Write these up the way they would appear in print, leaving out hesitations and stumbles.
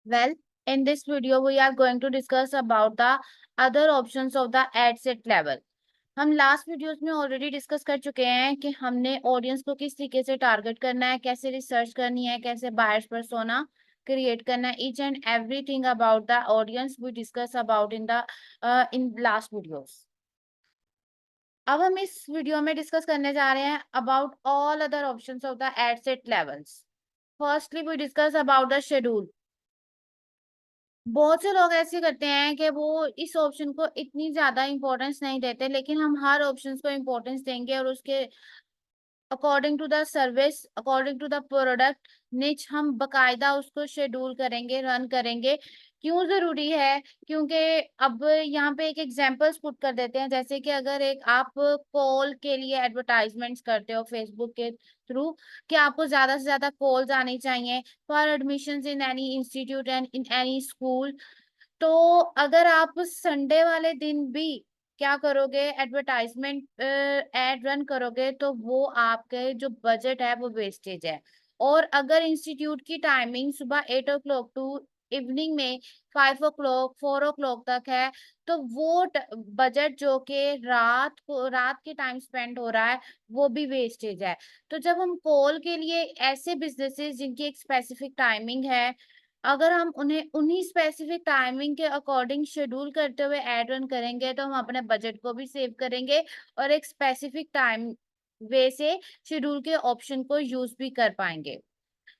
Well, in this video, we are going to discuss about the other options of the ad set level. हम last videos में already discuss कर चुके हैं कि हमने audience को किस तरीके से टारगेट करना है, कैसे रिसर्च करनी है, कैसे बायर्स पर्सोना क्रिएट करना है, each and everything about the audience we discuss about in last videos. अब हम इस वीडियो में डिस्कस करने जा रहे हैं about all other options of the ad set levels. Firstly we discuss about the schedule. बहुत से लोग ऐसे करते हैं कि वो इस ऑप्शन को इतनी ज्यादा इंपॉर्टेंस नहीं देते, लेकिन हम हर ऑप्शन को इंपॉर्टेंस देंगे और उसके according to the service, according to the product niche हम बकायदा उसको शेड्यूल करेंगे, रन करेंगे. क्यों जरूरी है? क्योंकि अब यहाँ पे एक एग्जांपल्स पुट कर देते हैं. जैसे कि अगर एक आप कॉल के लिए एडवर्टाइजमेंट्स करते हो फेसबुक के थ्रू कि आपको ज्यादा से ज्यादा कॉल्स आनी चाहिए for admissions in any institute and in any school. तो अगर आप संडे वाले दिन भी क्या करोगे, एडवर्टाइजमेंट एड रन करोगे, तो वो आपके जो बजट है वो वेस्टेज है. और अगर इंस्टीट्यूट की टाइमिंग सुबह 8 o'clock टू इवनिंग में 5 o'clock 4 o'clock तक है, तो वो बजट जो कि रात के टाइम स्पेंड हो रहा है वो भी वेस्टेज है. तो जब हम कॉल के लिए ऐसे बिजनेसेस जिनकी एक स्पेसिफिक टाइमिंग है, अगर हम उन्हें उन्हीं स्पेसिफिक टाइमिंग के अकॉर्डिंग शेड्यूल करते हुए एड रन करेंगे, तो हम अपने बजट को भी सेव करेंगे और एक स्पेसिफिक टाइम वे से शेड्यूल के ऑप्शन को यूज भी कर पाएंगे.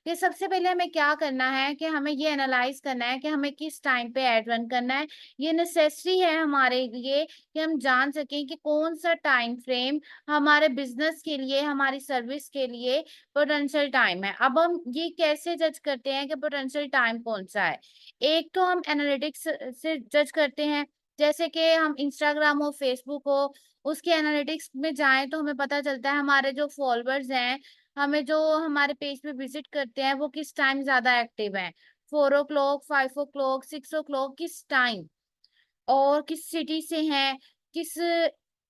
कि सबसे पहले हमें क्या करना है कि हमें ये एनालाइज करना है कि हमें किस टाइम पे एड रन करना है. ये नेसेसरी है हमारे लिए कि हम जान सकें कि कौन सा टाइम फ्रेम हमारे बिजनेस के लिए, हमारी सर्विस के लिए पोटेंशियल टाइम है. अब हम ये कैसे जज करते हैं कि पोटेंशियल टाइम कौन सा है? एक तो हम एनालिटिक्स से जज करते हैं. जैसे कि हम इंस्टाग्राम हो, फेसबुक हो, उसके एनालिटिक्स में जाएं तो हमें पता चलता है हमारे जो फॉलोअर्स हैं, हमें जो हमारे पेज पे विजिट करते हैं, वो किस टाइम ज्यादा एक्टिव हैं. 4 o'clock 5 o'clock 6 o'clock किस टाइम, और किस सिटी से हैं, किस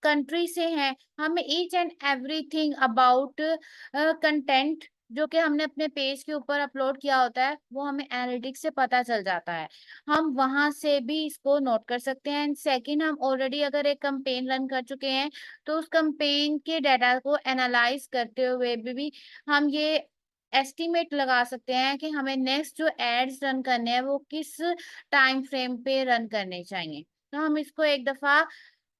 कंट्री से हैं. हमें each and everything about content जो कि हमने अपने पेज के ऊपर अपलोड किया होता है, वो हमें एनालिटिक्स से पता चल जाता है. हम वहां से भी इसको नोट कर सकते हैं. एंड सेकंड, हम ऑलरेडी अगर एक कैंपेन रन कर चुके हैं, तो उस कैंपेन के डाटा को एनालाइज करते हुए भी हम ये एस्टिमेट लगा सकते हैं कि हमें नेक्स्ट जो एड्स रन करने हैं वो किस टाइम फ्रेम पे रन करने चाहिए. तो हम इसको एक दफा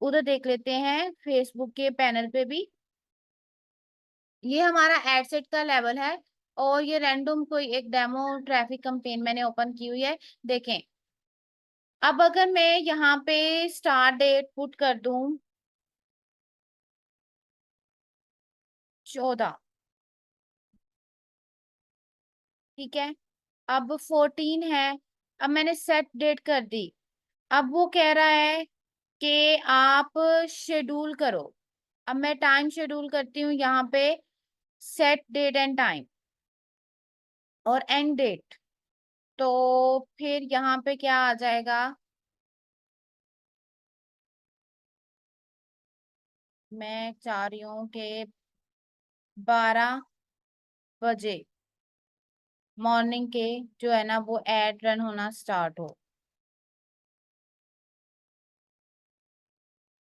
उधर देख लेते हैं फेसबुक के पैनल पे भी. ये हमारा एड सेट का लेवल है और ये रैंडम कोई एक डेमो ट्रैफिक कैंपेन मैंने ओपन की हुई है. देखें, अब अगर मैं यहाँ पे स्टार्ट डेट पुट कर दूं 14, ठीक है. अब 14 है. अब मैंने सेट डेट कर दी. अब वो कह रहा है कि आप शेड्यूल करो. अब मैं टाइम शेड्यूल करती हूँ यहाँ पे, सेट डेट एंड टाइम और एंड डेट. तो फिर यहाँ पे क्या आ जाएगा, मैं चाह रही हूँ कि 12 बजे मॉर्निंग के जो है ना वो एड रन होना स्टार्ट हो.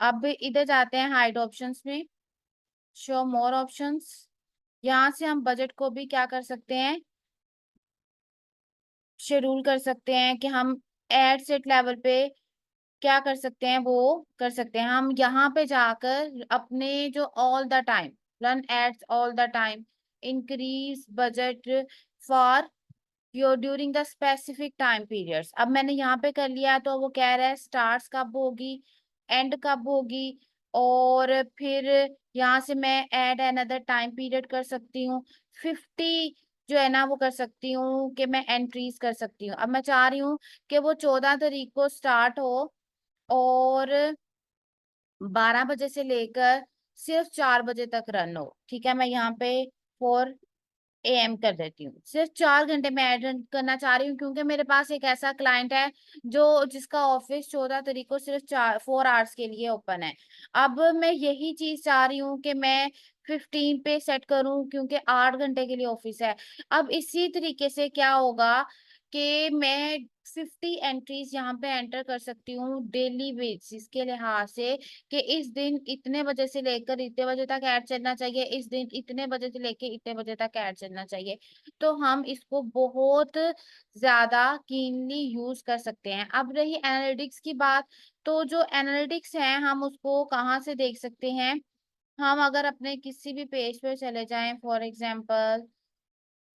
अब इधर जाते हैं हाइड ऑप्शंस में, शो मोर ऑप्शंस. यहाँ से हम बजट को भी क्या कर सकते हैं, शेड्यूल कर सकते हैं कि हम एड सेट लेवल पे क्या कर सकते हैं, वो कर सकते हैं. हम यहाँ पे जाकर अपने जो all the time run ads all the time, increase budget for your during the specific time periods. अब मैंने यहाँ पे कर लिया, तो वो कह रहा है स्टार्ट कब होगी, एंड कब होगी. और फिर यहाँ से मैं ऐड अनदर टाइम पीरियड कर सकती हूँ. 50 जो है ना वो कर सकती हूँ कि मैं एंट्रीज कर सकती हूँ. अब मैं चाह रही हूँ कि वो 14 तारीख को स्टार्ट हो और 12 बजे से लेकर सिर्फ 4 बजे तक रन हो. ठीक है, मैं यहाँ पे 4 AM कर देती हूँ. सिर्फ 4 घंटे में एड रन करना चाह रही हूँ, क्योंकि मेरे पास एक ऐसा क्लाइंट है जो जिसका ऑफिस 14 तारीख को सिर्फ 4 आवर्स के लिए ओपन है. अब मैं यही चीज चाह रही हूँ कि मैं 15 पे सेट करूं, क्योंकि 8 घंटे के लिए ऑफिस है. अब इसी तरीके से क्या होगा कि मैं 50 एंट्रीज यहाँ पे एंटर कर सकती हूँ डेली बेसिस के लिहाज से, कि इस दिन इतने बजे से लेकर इतने बजे तक ऐड चलना चाहिए, इस दिन इतने बजे से लेकर इतने बजे तक ऐड चलना चाहिए। तो हम इसको बहुत ज्यादा कीनली यूज कर सकते हैं। अब रही एनालिटिक्स की बात, तो जो एनालिटिक्स है हम उसको कहाँ से देख सकते हैं? हम अगर अपने किसी भी पेज पे चले जाएं, फॉर एग्जांपल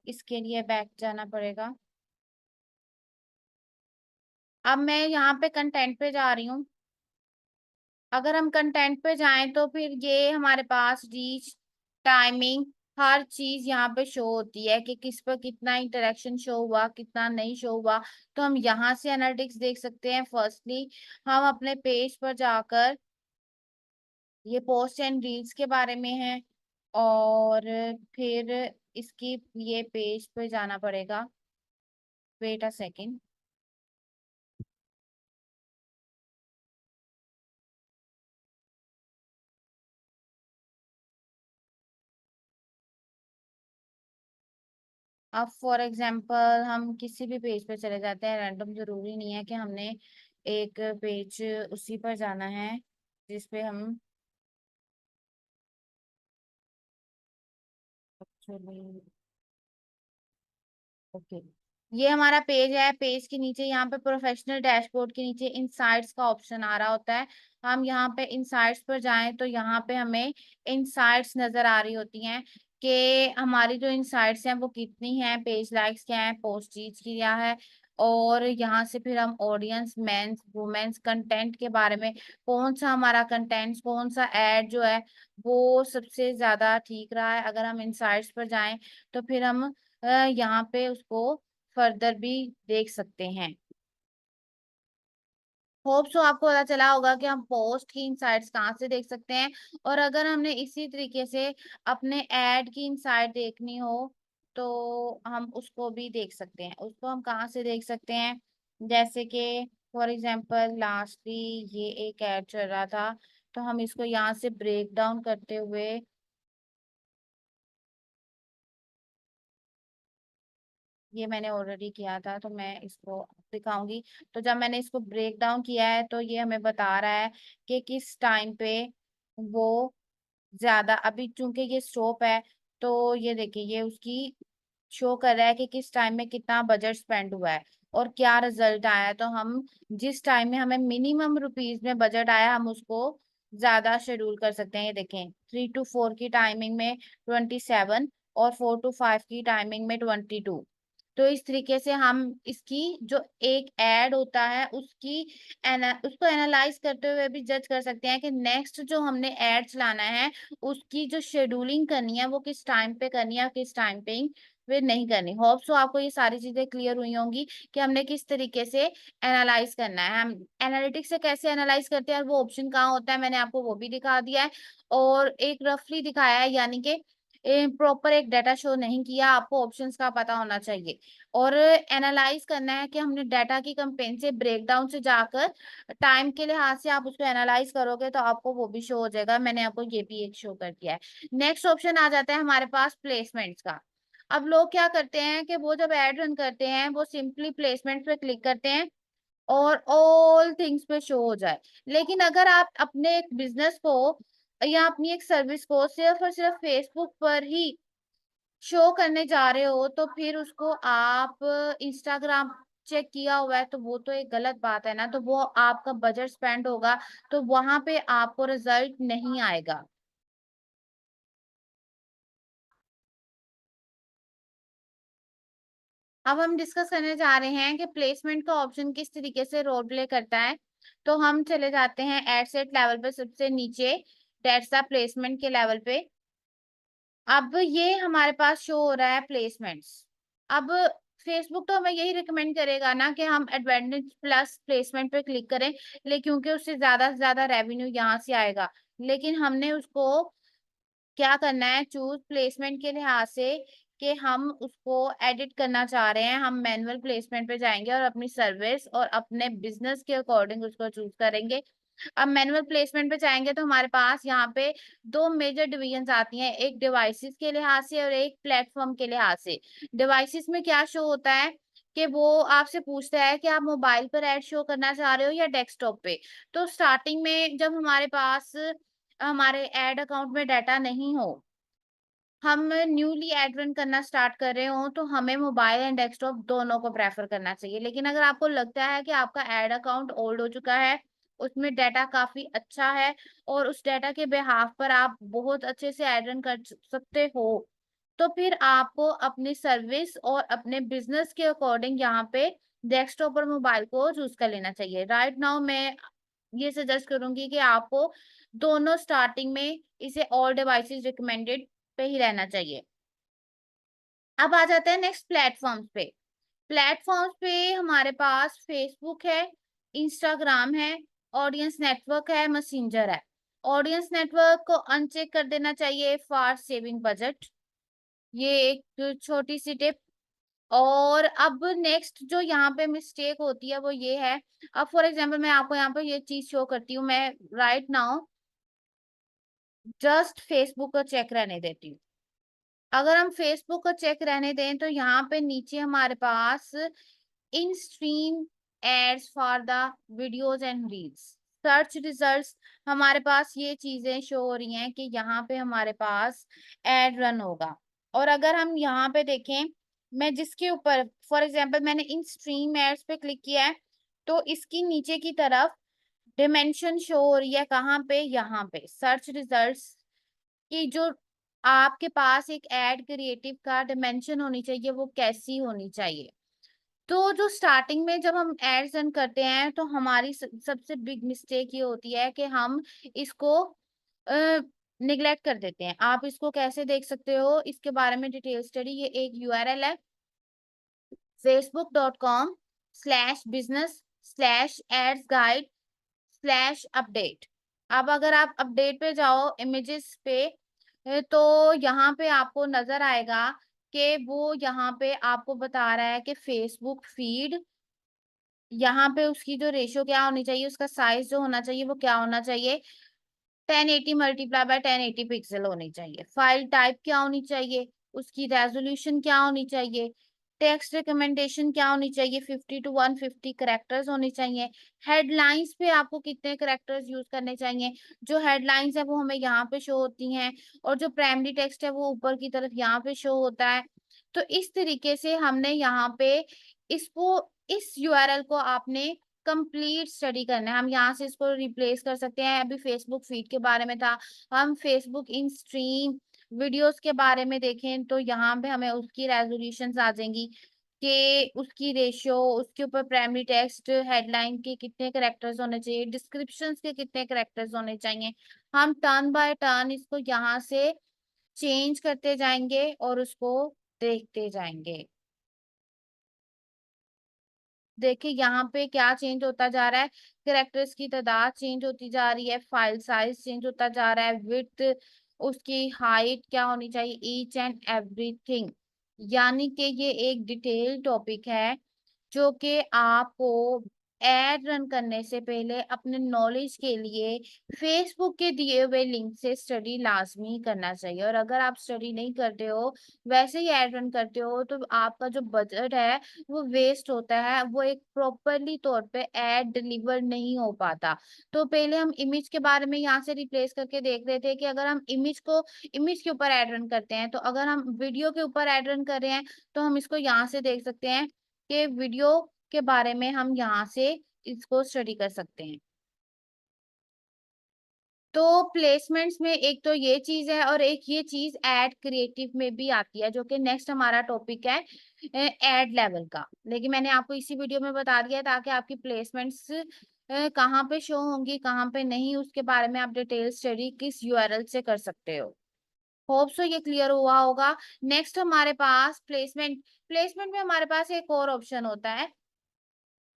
इसके लिए बैक जाना पड़ेगा। अब मैं यहाँ पे कंटेंट पे जा रही हूँ। अगर हम कंटेंट पे जाएं तो फिर ये हमारे पास रीच, टाइमिंग, हर चीज यहाँ पे शो होती है कि किस पर कितना इंटरेक्शन शो हुआ, कितना नहीं शो हुआ। तो हम यहाँ से एनालिटिक्स देख सकते हैं। फर्स्टली हम अपने पेज पर जाकर, ये पोस्ट एंड रील्स के बारे में है, और फिर इसकी ये पेज पे जाना पड़ेगा। Wait a second. अब फॉर एग्जांपल हम किसी भी पेज पे चले जाते हैं, रैंडम, जरूरी नहीं है कि हमने एक पेज उसी पर जाना है जिस पे हम एक्चुअली, ओके, ये हमारा पेज है। पेज के नीचे यहाँ पे प्रोफेशनल डैशबोर्ड के नीचे इनसाइट्स का ऑप्शन आ रहा होता है। हम यहाँ पे इनसाइट्स पर जाएं तो यहाँ पे हमें इनसाइट्स नजर आ रही होती हैं कि हमारी जो इनसाइट्स हैं वो कितनी हैं, पेज लाइक्स क्या है, पोस्ट रीच क्या है। और यहाँ से फिर हम ऑडियंस, मेंस, वुमेन्स, कंटेंट के बारे में, कौन सा हमारा कंटेंट, कौन सा एड जो है वो सबसे ज्यादा ठीक रहा है। अगर हम इनसाइट्स पर जाएं तो फिर हम यहाँ पे उसको फर्दर भी देख सकते हैं। होप सो आपको पता चला होगा कि हम पोस्ट की इनसाइट्स कहाँ से देख सकते हैं। और अगर हमने इसी तरीके से अपने ऐड की इनसाइट देखनी हो तो हम उसको भी देख सकते हैं। उसको हम कहाँ से देख सकते हैं? जैसे कि फॉर एग्जांपल लास्टली ये एक ऐड चल रहा था, तो हम इसको यहाँ से ब्रेक डाउन करते हुए, ये मैंने ऑलरेडी किया था तो मैं इसको दिखाऊंगी। तो जब मैंने इसको ब्रेक डाउन किया है तो ये हमें बता रहा है कि किस टाइम पे वो ज्यादा, अभी चूंकि ये स्टॉप है तो ये देखिए ये उसकी शो कर रहा है कि किस टाइम में कितना बजट स्पेंड हुआ है और क्या रिजल्ट आया है। तो हम जिस टाइम में हमें मिनिमम रुपीज में बजट आया हम उसको ज्यादा शेड्यूल कर सकते हैं। ये देखें 3 to 4 की टाइमिंग में 27, और 4 to 5 की टाइमिंग में 22। तो इस तरीके से हम इसकी जो एक ऐड होता है उसकी उसको एनालाइज करते हुए भी जज कर सकते हैं कि नेक्स्ट जो हमने ऐड चलाना है उसकी जो शेड्यूलिंग करनी है वो किस टाइम पे करनी है और किस टाइम पे वे नहीं करनी। होप सो आपको ये सारी चीजें क्लियर हुई होंगी कि हमने किस तरीके से एनालाइज करना है। हम एनालिटिक्स से कैसे एनालाइज करते हैं और वो ऑप्शन कहाँ होता है मैंने आपको वो भी दिखा दिया है, और एक रफली दिखाया है, यानी कि प्रॉपर एक डाटा शो नहीं किया। आपको ऑप्शंस का पता होना चाहिए और एनालाइज करना है कि हमने डाटा की कंपेन से ब्रेकडाउन से जाकर टाइम के लिहाज से आप उसको एनालाइज करोगे तो आपको वो भी शो हो जाएगा। मैंने आपको ये भी एक शो कर दिया है। नेक्स्ट ऑप्शन आ जाता है हमारे पास प्लेसमेंट्स का। अब लोग क्या करते हैं कि वो जब एड रन करते हैं वो सिंपली प्लेसमेंट पे क्लिक करते हैं और ऑल थिंग्स पे शो हो जाए। लेकिन अगर आप अपने एक बिजनेस को या अपनी एक सर्विस को सिर्फ और सिर्फ फेसबुक पर ही शो करने जा रहे हो तो फिर उसको आप इंस्टाग्राम चेक किया हुआ है तो वो तो एक गलत बात है ना। तो वो आपका बजट स्पेंड होगा तो वहां पे आपको रिजल्ट नहीं आएगा। अब हम डिस्कस करने जा रहे हैं कि प्लेसमेंट का ऑप्शन किस तरीके से रोल प्ले करता है। तो हम चले जाते हैं एड सेट लेवल पे, सबसे नीचे दैट्स द प्लेसमेंट के लेवल पे। अब ये हमारे पास शो हो रहा है प्लेसमेंट्स। अब फेसबुक तो हमें यही रिकमेंड करेगा ना कि हम एडवांटेज प्लस प्लेसमेंट पे क्लिक करें, लेकिन क्योंकि उससे ज्यादा रेवेन्यू यहाँ से आएगा। लेकिन हमने उसको क्या करना है, चूज प्लेसमेंट के लिहाज से कि हम उसको एडिट करना चाह रहे हैं। हम मैनुअल प्लेसमेंट पे जाएंगे और अपनी सर्विस और अपने बिजनेस के अकॉर्डिंग उसको चूज करेंगे। अब मैनुअल प्लेसमेंट पे जाएंगे तो हमारे पास यहाँ पे दो मेजर डिवीजन आती हैं, एक डिवाइसेस के लिहाज से और एक प्लेटफॉर्म के लिहाज से। डिवाइसेस में क्या शो होता है कि वो आपसे पूछता है कि आप मोबाइल पर ऐड शो करना चाह रहे हो या डेस्कटॉप पे। तो स्टार्टिंग में जब हमारे पास हमारे ऐड अकाउंट में डाटा नहीं हो, हम न्यूली ऐड रन करना स्टार्ट कर रहे हो, तो हमें मोबाइल एंड डेस्कटॉप दोनों को प्रेफर करना चाहिए। लेकिन अगर आपको लगता है कि आपका ऐड अकाउंट ओल्ड हो चुका है, उसमें डाटा काफी अच्छा है और उस डाटा के बिहाफ पर आप बहुत अच्छे से ऐड रन कर सकते हो, तो फिर आपको अपनी सर्विस और अपने बिजनेस के अकॉर्डिंग यहाँ पे डेस्कटॉप और मोबाइल को चूज कर लेना चाहिए। राइट नाउ मैं ये सजेस्ट करूंगी कि आपको दोनों स्टार्टिंग में इसे ऑल डिवाइसेस रिकमेंडेड पे ही रहना चाहिए। अब आ जाते हैं नेक्स्ट प्लेटफॉर्म्स पे। प्लेटफॉर्म्स पे हमारे पास फेसबुक है, इंस्टाग्राम है, ऑडियंस नेटवर्क है, मैसेंजर है। ऑडियंस नेटवर्क को अनचेक कर देना चाहिए फॉर सेविंग बजट। ये एक छोटी सी टिप। और अब नेक्स्ट जो यहाँ पे मिस्टेक होती है वो ये है, अब फॉर एग्जांपल मैं आपको यहाँ पे ये चीज शो करती हूँ, मैं राइट नाउ जस्ट फेसबुक को चेक रहने देती हूँ। अगर हम फेसबुक को चेक रहने दें तो यहाँ पे नीचे हमारे पास in stream ads for the videos and reels search results, हमारे पास ये चीजें शो हो रही हैं कि यहाँ पे हमारे पास एड रन होगा। और अगर हम यहाँ पे देखें, मैं जिसके ऊपर फॉर एग्जांपल मैंने इन स्ट्रीम एड्स पे क्लिक किया है, तो इसकी नीचे की तरफ डिमेंशन शो हो रही है, कहाँ पे, यहाँ पे सर्च रिजल्ट्स कि जो आपके पास एक एड क्रिएटिव का डिमेंशन होनी चाहिए वो कैसी होनी चाहिए। तो जो स्टार्टिंग में जब हम एड्स रन करते हैं तो हमारी सबसे बिग मिस्टेक ये होती है कि हम इसको निग्लेक्ट कर देते हैं। आप इसको कैसे देख सकते हो, इसके बारे में डिटेल स्टडी, ये एक यूआरएल है facebook.com/business/ads-guide/update। अब अगर आप अपडेट पे जाओ इमेजेस पे, तो यहाँ पे आपको नजर आएगा कि वो यहाँ पे आपको बता रहा है कि फेसबुक फीड, यहाँ पे उसकी जो रेशियो क्या होनी चाहिए, उसका साइज जो होना चाहिए वो क्या होना चाहिए, 1080 मल्टीप्लाई बाय 1080 पिक्सल होनी चाहिए। फाइल टाइप क्या होनी चाहिए, उसकी रेजोल्यूशन क्या होनी चाहिए, टेक्स्ट रिकमेंडेशन क्या होनी चाहिए, 50 टू 150 करेक्टर्स होनी चाहिए। हेडलाइंस पे आपको कितने करेक्टर्स यूज करने चाहिए, जो हेडलाइंस है वो हमें यहाँ पे शो होती हैं और जो प्राइमरी टेक्स्ट है वो ऊपर की तरफ यहाँ पे शो होता है। तो इस तरीके से हमने यहाँ पे इसको, इस यूआरएल को आपने कंप्लीट स्टडी करना है। हम यहाँ से इसको रिप्लेस कर सकते हैं, अभी फेसबुक फीड के बारे में था, हम फेसबुक इन स्ट्रीम वीडियोस के बारे में देखें तो यहाँ पे हमें उसकी रेजोल्यूशन आ जाएंगी कि उसकी रेशियो, उसके ऊपर प्राइमरी टेक्स्ट हेडलाइन के कितने करेक्टर्स होने चाहिए, डिस्क्रिप्शंस के कितने करेक्टर्स होने चाहिए। हम टर्न बाय टर्न इसको यहाँ से चेंज करते जाएंगे और उसको देखते जाएंगे। देखिए यहाँ पे क्या चेंज होता जा रहा है, कैरेक्टर्स की तादाद चेंज होती जा रही है, फाइल साइज चेंज होता जा रहा है, विड्थ, उसकी हाइट क्या होनी चाहिए, ईच एंड एवरीथिंग। यानी कि ये एक डिटेल टॉपिक है जो कि आपको एड रन करने से पहले अपने नॉलेज के लिए फेसबुक के दिए हुए लिंक से स्टडी लाजमी करना चाहिए। और अगर आप स्टडी नहीं करते हो, वैसे ही एड रन करते हो, तो आपका जो बजट है वो वेस्ट होता है, वो एक प्रॉपरली तौर पे एड डिलीवर नहीं हो पाता। तो पहले हम इमेज के बारे में यहाँ से रिप्लेस करके देख रहे थे कि अगर हम इमेज के ऊपर एड रन करते हैं, तो अगर हम वीडियो के ऊपर एड रन कर रहे हैं तो हम इसको यहाँ से देख सकते हैं कि वीडियो के बारे में हम यहाँ से इसको स्टडी कर सकते हैं। तो प्लेसमेंट्स में एक तो ये चीज है और एक ये चीज एड क्रिएटिव में भी आती है, जो कि नेक्स्ट हमारा टॉपिक है एड लेवल का। लेकिन मैंने आपको इसी वीडियो में बता दिया है ताकि आपकी प्लेसमेंट्स कहाँ पे शो होंगी कहाँ पे नहीं, उसके बारे में आप डिटेल स्टडी किस यूआरएल से कर सकते हो। होप सो ये क्लियर हुआ होगा। नेक्स्ट हमारे पास प्लेसमेंट, प्लेसमेंट में हमारे पास एक और ऑप्शन होता है,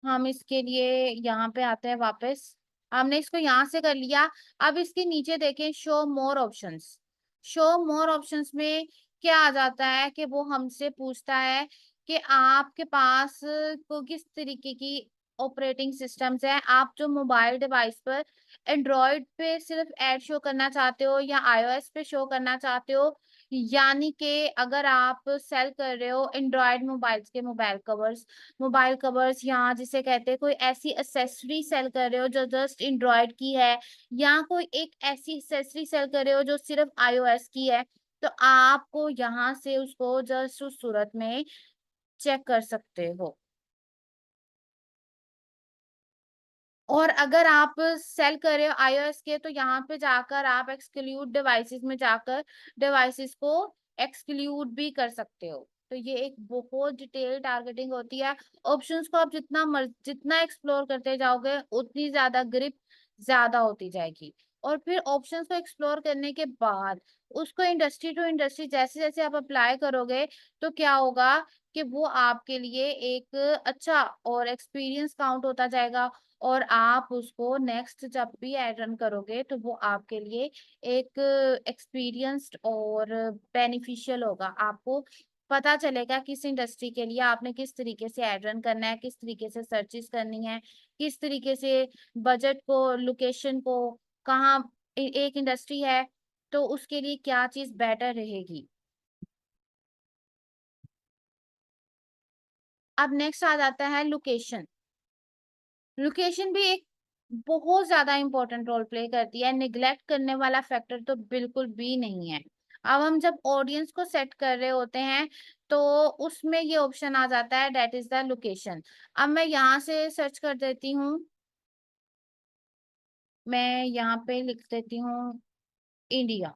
हम इसके लिए यहाँ पे आते हैं वापस, हमने इसको यहाँ से कर लिया। अब इसके नीचे देखें show more options, show more options में क्या आ जाता है कि वो हमसे पूछता है कि आपके पास को किस तरीके की ऑपरेटिंग सिस्टम्स है, आप जो मोबाइल डिवाइस पर एंड्रॉयड पे सिर्फ ऐड शो करना चाहते हो या आईओएस पे शो करना चाहते हो यानी कि अगर आप सेल कर रहे हो एंड्रॉयड मोबाइल्स के मोबाइल कवर्स या जिसे कहते हैं कोई ऐसी एक्सेसरी सेल कर रहे हो जो जस्ट एंड्रॉयड की है, या कोई एक ऐसी एक्सेसरी सेल कर रहे हो जो सिर्फ आईओएस की है, तो आपको यहाँ से उसको जस्ट उस सूरत में चेक कर सकते हो। और अगर आप सेल कर रहे हो आईओएस के, तो यहाँ पे जाकर आप एक्सक्लूड डिवाइसेस में जाकर डिवाइसेस को एक्सक्लूड भी कर सकते हो। तो ये एक बहुत डिटेल टारगेटिंग होती है। ऑप्शंस को आप जितना एक्सप्लोर करते जाओगे उतनी ज्यादा ग्रिप ज्यादा होती जाएगी। और फिर ऑप्शंस को एक्सप्लोर करने के बाद उसको इंडस्ट्री टू इंडस्ट्री जैसे जैसे आप अप्लाई करोगे, तो क्या होगा कि वो आपके लिए एक अच्छा और एक्सपीरियंस काउंट होता जाएगा। और आप उसको नेक्स्ट जब भी एड रन करोगे तो वो आपके लिए एक एक्सपीरियंस्ड और बेनिफिशियल होगा। आपको पता चलेगा किस इंडस्ट्री के लिए आपने किस तरीके से एड रन करना है, किस तरीके से सर्चेस करनी है, किस तरीके से बजट को, लोकेशन को, कहाँ एक इंडस्ट्री है तो उसके लिए क्या चीज बेटर रहेगी। अब नेक्स्ट आ जाता है लोकेशन। लोकेशन भी एक बहुत ज्यादा इंपॉर्टेंट रोल प्ले करती है, निग्लेक्ट करने वाला फैक्टर तो बिल्कुल भी नहीं है। अब हम जब ऑडियंस को सेट कर रहे होते हैं तो उसमें ये ऑप्शन आ जाता है, दैट इज द लोकेशन। अब मैं यहाँ से सर्च कर देती हूँ, मैं यहाँ पे लिख देती हूँ इंडिया।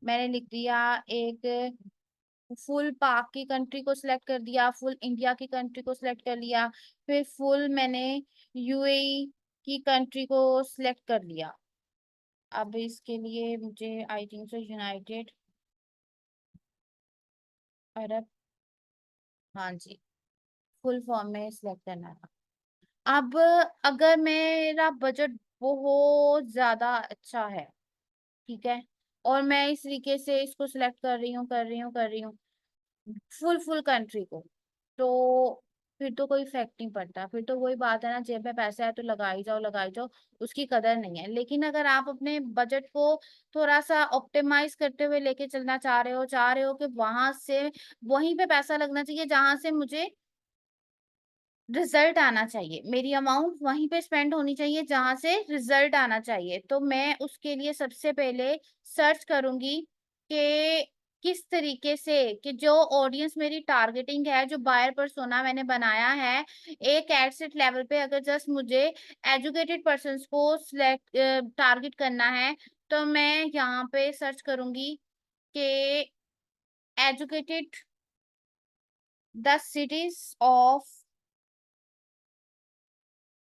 मैंने लिख दिया, एक फुल पाक की कंट्री को सिलेक्ट कर दिया, फुल इंडिया की कंट्री को सिलेक्ट कर लिया, फिर फुल मैंने यूएई की कंट्री को सिलेक्ट कर लिया। अब इसके लिए मुझे I think so United Arab, हाँ जी, फुल फॉर्म में सिलेक्ट करना था। अब अगर मेरा बजट बहुत ज्यादा अच्छा है, ठीक है, और मैं इस तरीके से इसको सिलेक्ट कर रही हूँ फुल फुल कंट्री को, तो फिर तो कोई इफेक्ट नहीं पड़ता। फिर तो वही बात है ना, जेब में पैसा है तो लगाई जाओ, उसकी कदर नहीं है। लेकिन अगर आप अपने बजट को थोड़ा सा ऑप्टिमाइज करते हुए लेके चलना चाह रहे हो कि वहां से वहीं पे पैसा लगना चाहिए जहां से मुझे रिजल्ट आना चाहिए, मेरी अमाउंट वहीं पे स्पेंड होनी चाहिए जहां से रिजल्ट आना चाहिए, तो मैं उसके लिए सबसे पहले सर्च करूंगी कि किस तरीके से, कि जो ऑडियंस मेरी टारगेटिंग है, जो बायर पर्सोना मैंने बनाया है एक एड सेट लेवल पे, अगर जस्ट मुझे एजुकेटेड पर्सन्स को सिलेक्ट टारगेट करना है, तो मैं यहाँ पे सर्च करूंगी कि educated the cities of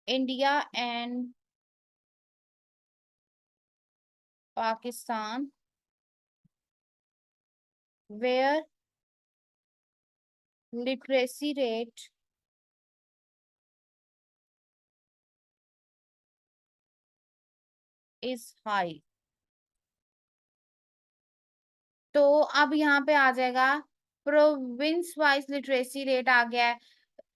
India and Pakistan where literacy rate is high। तो अब यहाँ पे आ जाएगा प्रोविंस वाइज लिटरेसी रेट आ गया है।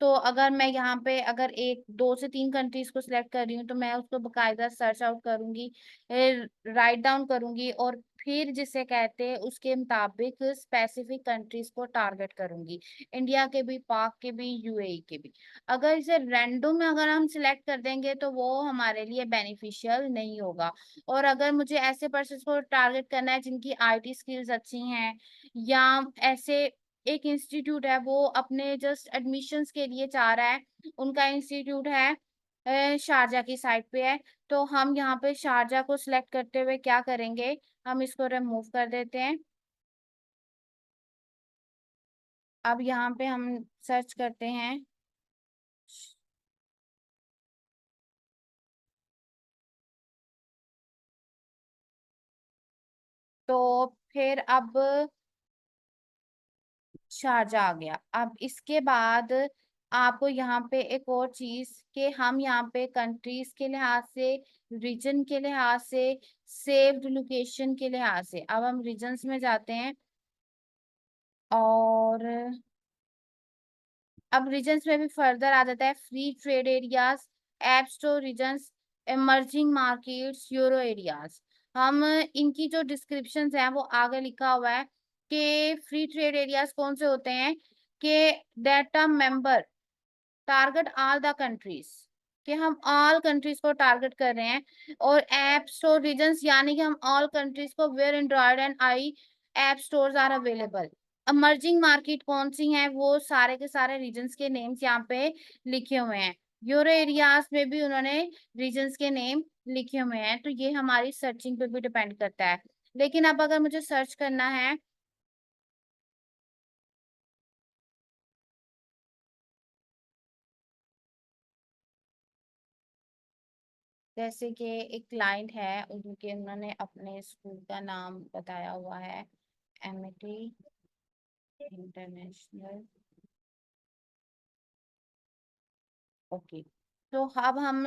तो अगर मैं यहाँ पे अगर एक दो से तीन कंट्रीज को सिलेक्ट कर रही हूँ तो मैं उसको बकायदा सर्च आउट करूंगी, राइट डाउन करूंगी, और फिर जिसे कहते हैं उसके मुताबिक स्पेसिफिक कंट्रीज को टारगेट करूंगी, इंडिया के भी, पाक के भी, यूएई के भी। अगर इसे रैंडम में अगर हम सिलेक्ट कर देंगे तो वो हमारे लिए बेनिफिशियल नहीं होगा। और अगर मुझे ऐसे पर्सन को टारगेट करना है जिनकी आईटी स्किल्स अच्छी हैं, या ऐसे एक इंस्टीट्यूट है वो अपने जस्ट एडमिशन्स के लिए चाह रहा है, उनका इंस्टीट्यूट है शारजा की साइड पे है, तो हम यहाँ पे शारजा को सिलेक्ट करते हुए क्या करेंगे, हम इसको रिमूव कर देते हैं। अब यहाँ पे हम सर्च करते हैं, तो फिर अब शारजा आ गया। अब इसके बाद आपको यहाँ पे एक और चीज कि हम यहाँ पे कंट्रीज के लिहाज से, रीजन के लिहाज से, सेव्ड लोकेशन के लिहाज से, अब हम रीजन्स में जाते हैं। और अब रीजन्स में भी फर्दर आ जाता है, free trade areas, app store regions, emerging markets, euro areas. हम इनकी जो डिस्क्रिप्शन है वो आगे लिखा हुआ है कि फ्री ट्रेड एरियाज कौन से होते हैं, कि that a member target all the countries, कि हम ऑल कंट्रीज को टारगेट कर रहे हैं। और ऐप स्टोर रीजन्स, यानी कि हम ऑल कंट्रीज को where android and I app stores are available. Emerging market कौन सी हैं, वो सारे के सारे रीजन्स के नेम्स यहाँ पे लिखे हुए हैं। यूरो एरियाज में भी उन्होंने रीजन्स के नेम लिखे हुए हैं। तो ये हमारी सर्चिंग पे भी डिपेंड करता है। लेकिन अब अगर मुझे सर्च करना है, जैसे कि एक क्लाइंट है, उनके उन्होंने अपने स्कूल का नाम बताया हुआ है, एमिटी इंटरनेशनल। ओके, तो अब हम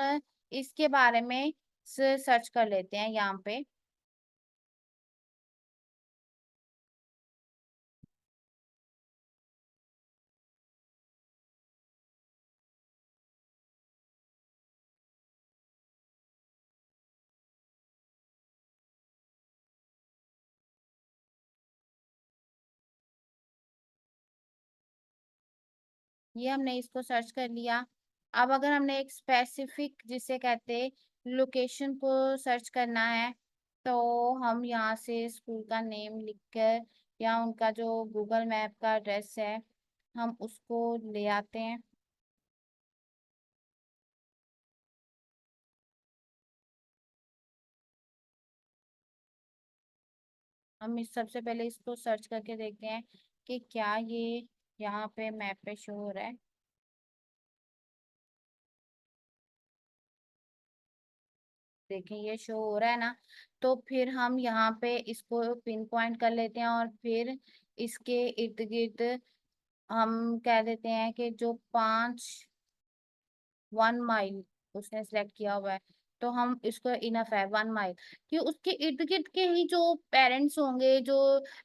इसके बारे में सर्च कर लेते हैं यहाँ पे। ये हमने इसको सर्च कर लिया। अब अगर हमने एक स्पेसिफिक, जिसे कहते लोकेशन को सर्च करना है, तो हम यहाँ से स्कूल का नेम लिखकर या उनका जो गूगल मैप का एड्रेस है, हम उसको ले आते हैं। हम इस सबसे पहले इसको सर्च करके देखते हैं कि क्या ये यहाँ पे मैप पे शो हो रहा है। देखें, ये शो हो रहा है ना। तो फिर हम यहाँ पे इसको पिन पॉइंट कर लेते हैं और फिर इसके इर्द गिर्द हम कह देते हैं कि जो 1 माइल उसने सेलेक्ट किया हुआ है, तो हम इसको इनफ है 1 माइल, कि उसके इर्द गिर्द के ही जो पेरेंट्स होंगे, जो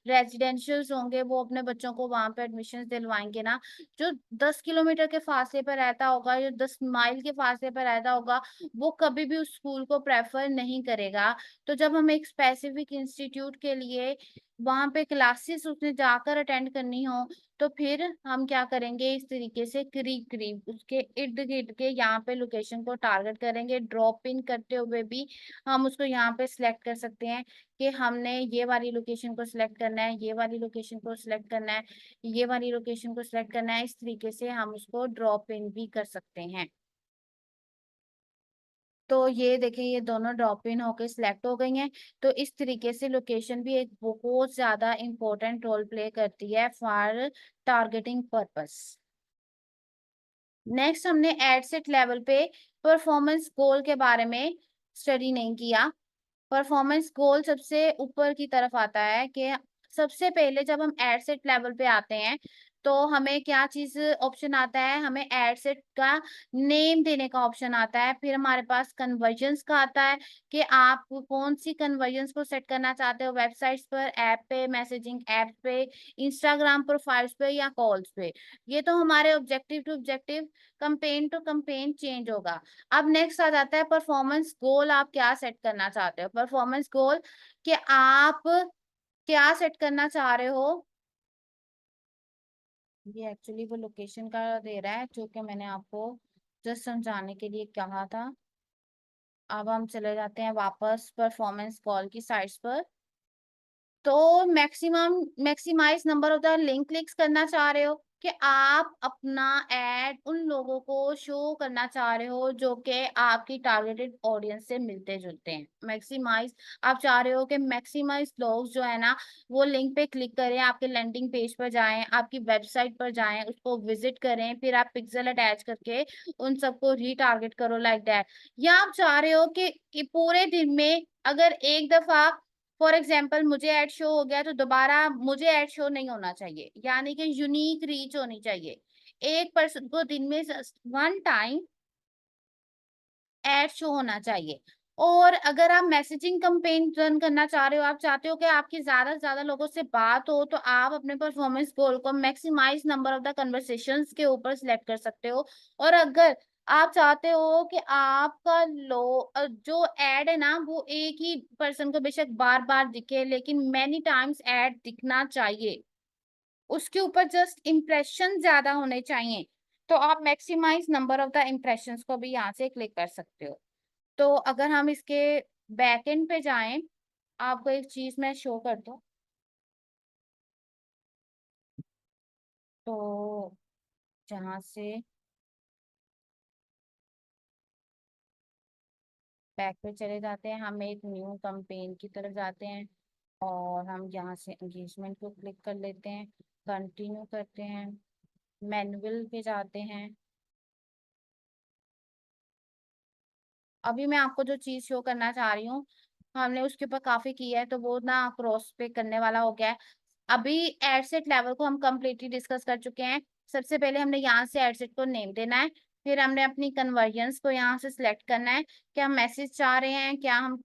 रेजिडेंशियल्स होंगे, वो अपने बच्चों को वहां पे एडमिशन दिलवाएंगे ना। जो 10 किलोमीटर के फासले पर रहता होगा या 10 माइल के फासले पर रहता होगा, वो कभी भी उस स्कूल को प्रेफर नहीं करेगा। तो जब हम एक स्पेसिफिक इंस्टीट्यूट के लिए वहां पे क्लासेस उसने जाकर अटेंड करनी हो, तो फिर हम क्या करेंगे, इस तरीके से करीब करीब उसके इर्द गिर्द के यहाँ पे लोकेशन को टारगेट करेंगे। ड्रॉप इन करते हुए भी हम उसको यहाँ पे सिलेक्ट कर सकते हैं कि हमने ये वाली लोकेशन को सिलेक्ट करना है, ये वाली लोकेशन को सिलेक्ट करना है, ये वाली लोकेशन को सिलेक्ट करना है। इस तरीके से हम उसको ड्रॉप इन भी कर सकते हैं। तो ये देखें, ये दोनों ड्रॉप इन होके सिलेक्ट हो गई हैं। तो इस तरीके से लोकेशन भी एक बहुत ज्यादा इंपॉर्टेंट रोल प्ले करती है फॉर टारगेटिंग पर्पस। नेक्स्ट, हमने एडसेट लेवल पे परफॉर्मेंस गोल के बारे में स्टडी नहीं किया। परफॉर्मेंस गोल सबसे ऊपर की तरफ आता है कि सबसे पहले जब हम एडसेट लेवल पे आते हैं, तो हमें क्या चीज ऑप्शन आता है, हमें एडसेट का नेम देने का ऑप्शन आता है। फिर हमारे पास कन्वर्जन्स का आता है कि आप कौन सी कन्वर्जन्स को सेट करना चाहते हो, वेबसाइट्स पर, ऐप पे, मैसेजिंग ऐप पे, इंस्टाग्राम प्रोफाइल्स पे या कॉल्स पे। ये तो हमारे objective to objective, campaign to campaign change होगा। अब नेक्स्ट आ जाता है परफॉर्मेंस गोल, आप क्या सेट करना चाहते हो। परफॉर्मेंस गोल कि आप क्या सेट करना चाह रहे हो। ये एक्चुअली वो लोकेशन का दे रहा है जो कि मैंने आपको जस्ट समझाने के लिए कहा था। अब हम चले जाते हैं वापस परफॉर्मेंस कॉल की साइट्स पर। तो maximise number of the link clicks करना चाह रहे हो कि आप अपना एड उन लोगों को शो करना चाह रहे हो जो कि आपकी टारगेटेड ऑडियंस से मिलते जुलते हैं। मैक्सिमाइज, आप चाह रहे हो कि मैक्सिमाइज लोग जो है ना, वो लिंक पे क्लिक करें, आपके लैंडिंग पेज पर जाएं, आपकी वेबसाइट पर जाएं, उसको विजिट करें, फिर आप पिक्सल अटैच करके उन सबको रीटारगेट करो, लाइक दैट। या आप चाह रहे हो कि पूरे दिन में अगर एक दफा फॉर एग्जाम्पल मुझे ऐड शो हो गया, तो दोबारा मुझे ऐड शो नहीं होना चाहिए, यानी कि यूनिक रीच होनी चाहिए। एक पर्सन को दिन में 1 टाइम ऐड शो होना चाहिए। और अगर आप मैसेजिंग कंपेन रन करना चाह रहे हो, आप चाहते हो कि आपकी ज्यादा से ज्यादा लोगों से बात हो, तो आप अपने परफॉर्मेंस गोल को maximise number of the conversations के ऊपर सिलेक्ट कर सकते हो। और अगर आप चाहते हो कि आपका जो एड है ना वो एक ही पर्सन को बेशक बार बार दिखे, लेकिन मैनी टाइम्स एड दिखना चाहिए, उसके ऊपर जस्ट इम्प्रेशन ज्यादा होने चाहिए। तो आप maximise number of the impressions को भी यहाँ से क्लिक कर सकते हो। तो अगर हम इसके बैकएंड पे जाएं, आपको एक चीज मैं शो कर दूं। तो जहाँ से बैक पे चले जाते हैं, हम एक न्यू कैंपेन की तरफ जाते हैं और हम यहाँ से एंगेजमेंट को क्लिक कर लेते हैं, कंटिन्यू करते हैं, मैनुअल पे जाते हैं। अभी मैं आपको जो चीज शो करना चाह रही हूँ, हमने उसके ऊपर काफी किया है तो वो ना क्रॉस पे करने वाला हो गया है। अभी एडसेट लेवल को हम कम्प्लीटली डिस्कस कर चुके हैं। सबसे पहले हमने यहाँ से एडसेट को नेम देना है, फिर हमने अपनी कन्वर्जन्स को यहाँ से सिलेक्ट करना है, क्या हम मैसेज चाह रहे हैं, क्या हम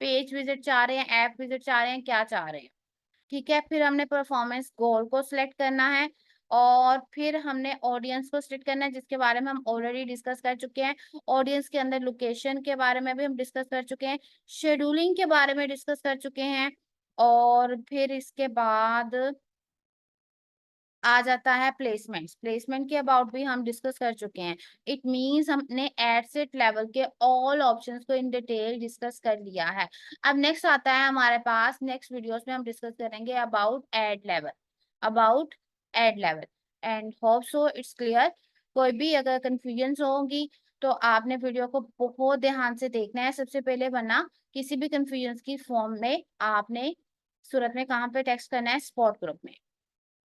पेज विजिट चाह रहे हैं, ऐप विजिट चाह रहे हैं, क्या चाह रहे हैं। ठीक है, फिर हमने परफॉर्मेंस गोल को सिलेक्ट करना है और फिर हमने ऑडियंस को सिलेक्ट करना है, जिसके बारे में हम ऑलरेडी डिस्कस कर चुके हैं। ऑडियंस के अंदर लोकेशन के बारे में भी हम डिस्कस कर चुके हैं, शेड्यूलिंग के बारे में डिस्कस कर चुके हैं। और फिर इसके बाद आ जाता है प्लेसमेंट्स। प्लेसमेंट के अबाउट भी हम डिस्कस कर चुके हैं। इट मींस हमने एड सेट लेवल के ऑल ऑप्शंस को इन डिटेल डिस्कस कर लिया है। अब नेक्स्ट आता है हमारे पास, नेक्स्ट वीडियोस में हम डिस्कस करेंगे about ad level, about ad level. And hope so it's clear. कोई भी अगर कंफ्यूजन होगी तो आपने वीडियो को बहुत ध्यान से देखना है सबसे पहले, वरना किसी भी कंफ्यूजन की फॉर्म में आपने सूरत में कहाँ पे टेक्स्ट करना है, स्पॉट ग्रुप में।